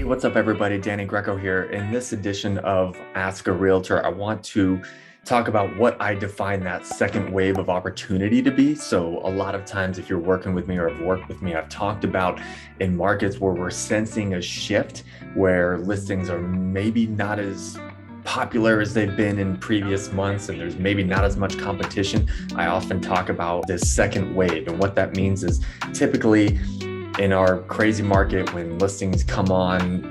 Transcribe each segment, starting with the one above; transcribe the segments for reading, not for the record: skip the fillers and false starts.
What's up, everybody? Danny Greco here. In this edition of Ask a Realtor, I want to talk about what I define that second wave of opportunity to be. So a lot of times, if you're working with me or have worked with me, I've talked about in markets where we're sensing a shift, where listings are maybe not as popular as they've been in previous months, and there's maybe not as much competition. I often talk about this second wave, and what that means is typically in our crazy market, when listings come on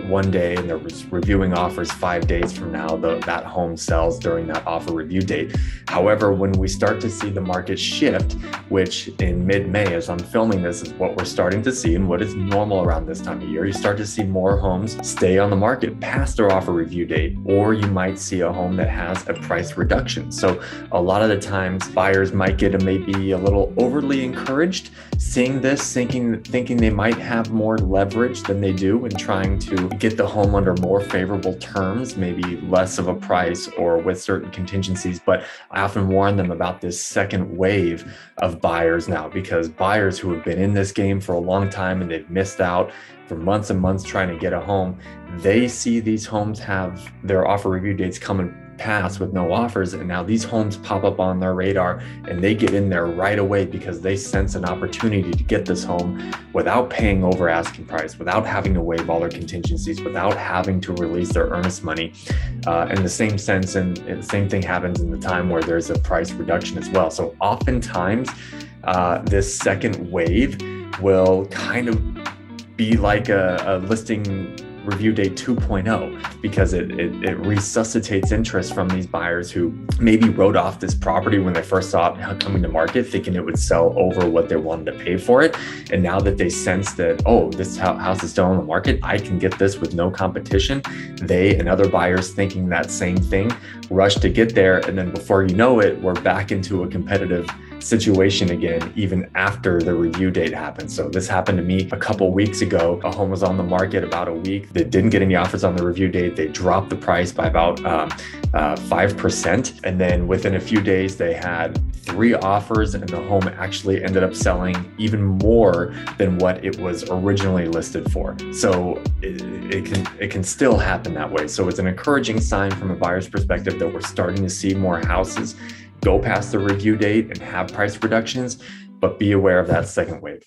one day and they're reviewing offers 5 days from now, that home sells during that offer review date. However, when we start to see the market shift, which in mid-May, as I'm filming this, is what we're starting to see and what is normal around this time of year, you start to see more homes stay on the market past their offer review date, or you might see a home that has a price reduction. So a lot of the times buyers might get maybe a little overly encouraged seeing this, thinking they might have more leverage than they do in trying to get the home under more favorable terms, maybe less of a price or with certain contingencies. But I often warn them about this second wave of buyers now, because buyers who have been in this game for a long time and they've missed out for months and months trying to get a home, they see these homes have their offer review dates coming past with no offers, and now these homes pop up on their radar and they get in there right away because they sense an opportunity to get this home without paying over asking price, without having to waive all their contingencies, without having to release their earnest money. In the same sense, and the same thing happens in the time where there's a price reduction as well. So oftentimes this second wave will kind of be like a listing review date 2.0, because it resuscitates interest from these buyers who maybe wrote off this property when they first saw it coming to market, thinking it would sell over what they wanted to pay for it. And now that they sense that, oh, this house is still on the market, I can get this with no competition, they and other buyers thinking that same thing rush to get there. And then before you know it, we're back into a competitive situation again, even after the review date happens. So this happened to me a couple weeks ago. A home was on the market about a week. They didn't get any offers on the review date. They dropped the price by about 5%. And then within a few days, they had 3 offers, and the home actually ended up selling even more than what it was originally listed for. So it can still happen that way. So it's an encouraging sign from a buyer's perspective that we're starting to see more houses go past the review date and have price reductions, but be aware of that second wave.